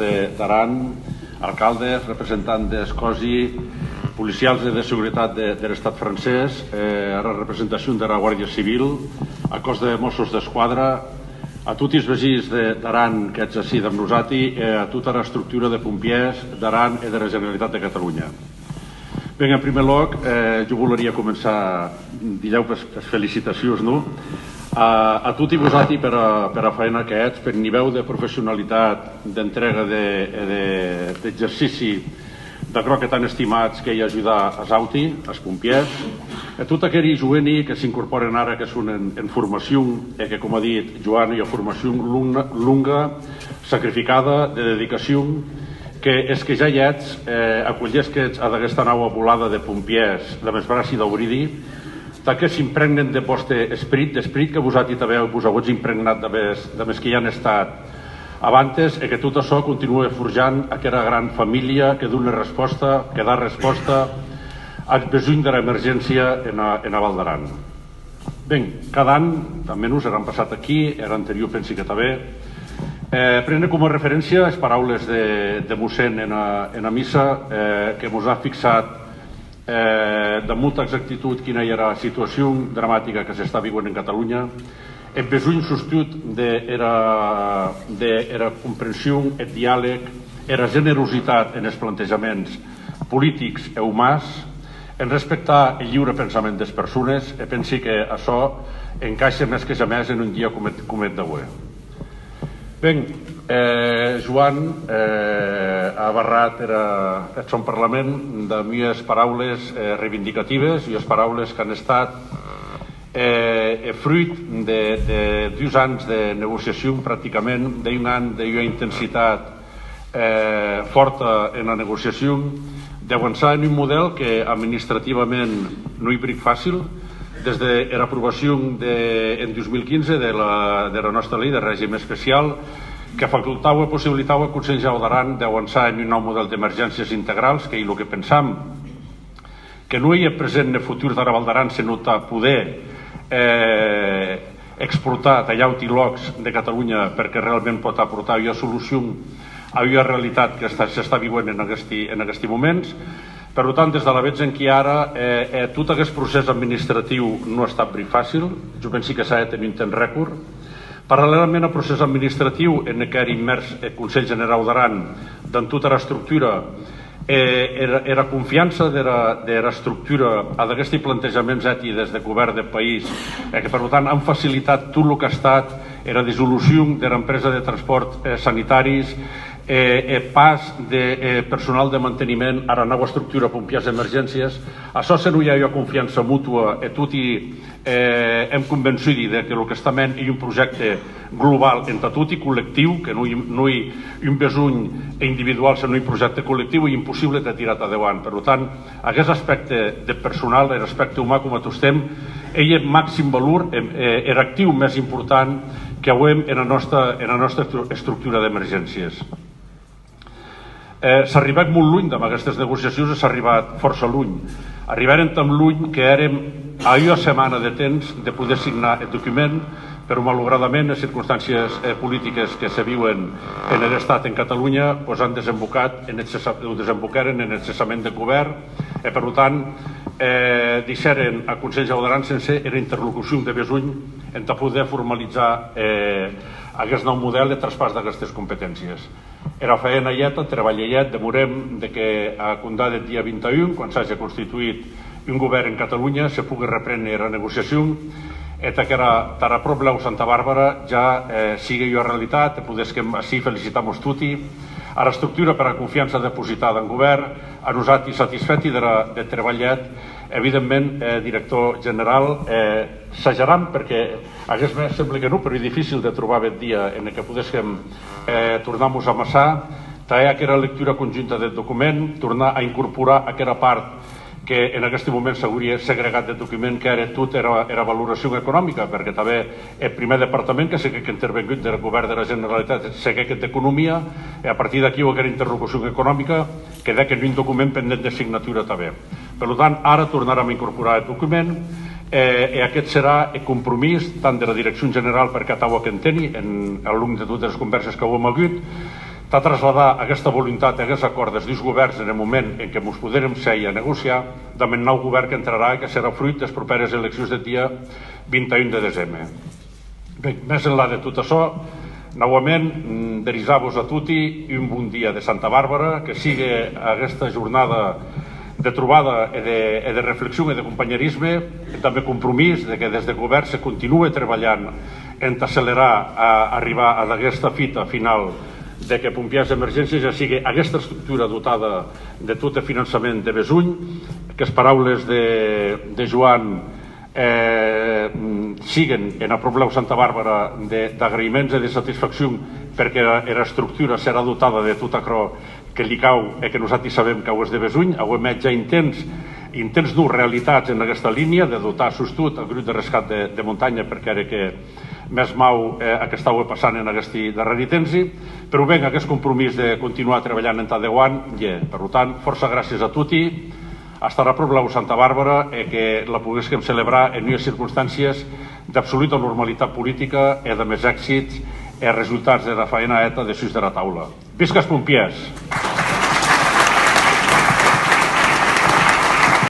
d'Aran, alcaldes, representants d'Escosi, policials de seguretat de l'estat francès, a la representació de la Guàrdia Civil, a cos de Mossos d'Esquadra, a tots els veïns d'Aran que ets així amb nosaltres, a tota l'estructura de pompiers d'Aran i de la Generalitat de Catalunya. Bé, en primer lloc, jo volia començar, direu, les felicitacions, no? A tots i vosaltres per la feina que ets, per nivell de professionalitat, d'entrega d'exercici d'això que tan estimats que hi ajuda a Zauti, als pompiers, a tot aquell jovent que s'incorporen ara, que són en formació, que com ha dit Joan, hi ha formació longa, sacrificada, de dedicació, que és que ja hi ets, acollers que ets a d'aquesta nau volada de pompiers de Mesbràs i d'Auridi, que s'impregnen de vostre esperit, d'esperit que vosaltres també vos heu impregnat de més que hi han estat abans, i que tot això continua forjant aquella gran família que dona resposta, que dà resposta al bisogn de l'emergència en a Val d'Aran. Bé, cada any, també nos han passat aquí, era anterior pensi que també, prendre com a referència les paraules de mossèn en a missa, que mos ha fixat de molta exactitud quina era la situació dramàtica que s'està vivint en Catalunya, el bisogn sostingut de la comprensió, el diàleg, la generositat en els plantejaments polítics i humans, en respectar el lliure pensament de les persones, i pensi que això encaixa més que jamais en un dia com el d'avui. Bé, Joan ha barrat el son Parlament de meves paraules reivindicatives i les paraules que han estat fruit de 2 anys de negociació, pràcticament d'un any d'una intensitat forta en la negociació, d'avançar en un model que administrativament no hi bric fàcil, des de l'aprovació en 2015 de la nostra llei de règim especial, que facultava i possibilitava al Consell General d'Aran d'avançar en un nou model d'emergències integrals, que el que pensam que no hi ha present en el futur de la Val d'Aran, sinó poder exportar tallar utilocs de Catalunya perquè realment pot aportar una solució a una realitat que s'està vivint en aquests moments. Per tant, des de la veig en què ara tot aquest procés administratiu no ha estat ben fàcil, jo penso que s'ha de tenir un temps rècord. Paral·lelament al procés administratiu en què era immers el Consell General d'Aran en tota l'estructura, la confiança de l'estructura a d'aquests plantejaments ètics des del govern del país, que per tant han facilitat tot el que ha estat la dissolució de l'empresa de transport sanitaris, pas de personal de manteniment a la nova estructura pompiers d'emergències. Això se no hi ha una confiança mútua i tot hem convençut que el que està ment és un projecte global entre tot i col·lectiu, que no hi ha un besony individual sinó un projecte col·lectiu i impossible de tirar endavant. Per tant, aquest aspecte de personal, l'aspecte humà com a tot estem, és el màxim valor, l'actiu més important que avui en la nostra estructura d'emergències. S'ha arribat molt lluny d'aquestes negociacions, s'ha arribat força lluny. Arribaren tan lluny que érem a una setmana de temps de poder signar el document, però malauradament les circumstàncies polítiques que se viuen en l'estat en Catalunya han desembocaren en el cessament del govern i per tant deixaren al Consell General d'Aran sense la interlocució de besony en poder formalitzar aquest nou model de traspàs d'aquestes competències. Era feina lleta, treball llet, demorem que a comptar del dia 21, quan s'hagi constituït un govern en Catalunya, se pugui reprendre la negociació i que a prop de Santa Bàrbara ja sigui una realitat, i poder així felicitar-nos tutti, a l'estructura per a confiança depositada en govern, a nosaltres satisfeti de treballat, evidentment, director general, s'ajaram perquè hagués més, sembla que no, però és difícil de trobar el dia en què poguéssim tornar-nos a amassar, traure aquella lectura conjunta del document, tornar a incorporar aquella part que en aquest moment s'hauria segregat del document, que era tot era valoració econòmica, perquè també el primer departament que sé que ha intervingut del govern de la Generalitat sé que d'economia, i a partir d'aquí aquella interlocució econòmica queda que un document pendent de signatura també. Per tant, ara tornarem a incorporar el document i aquest serà el compromís tant de la Direcció General per Catàua que en teni, en l'últim de totes les converses que ho hem hagut, de traslladar aquesta voluntat, aquest acord dels dos governs en el moment en què ens podrem seure a negociar amb el nou govern que entrarà i que serà fruit de les properes eleccions del dia 21 de desembre. Bé, més enllà de tot això, novament desitjar-vos a tutti un bon dia de Santa Bàrbara, que sigui aquesta jornada de trobada i de reflexió i de companyerisme, també compromís de que des del govern se continua treballant en accelerar a arribar a aquesta fita final de que Pompiers d'Emergències ja sigui aquesta estructura dotada de tot el finançament de Besuny, que les paraules de Joan siguen en el Poblau Santa Bàrbara d'agraïments i de satisfacció perquè l'estructura serà dotada de tot això que li cau i que nosaltres sabem que ho és de Besuny. Hem fet ja intents dur realitats en aquesta línia de dotar sostut el grup de rescat de muntanya perquè era que més mau que estava passant en aquest darrer temps, però ben aquest compromís de continuar treballant en tant de guant i, per tant, força gràcies a tutti. Hasta la Poblau Santa Bàrbara i que la poguéssim celebrar en unes circumstàncies d'absoluta normalitat política i de més èxits i resultats de la feina de sus de la taula. Visca els pompiers!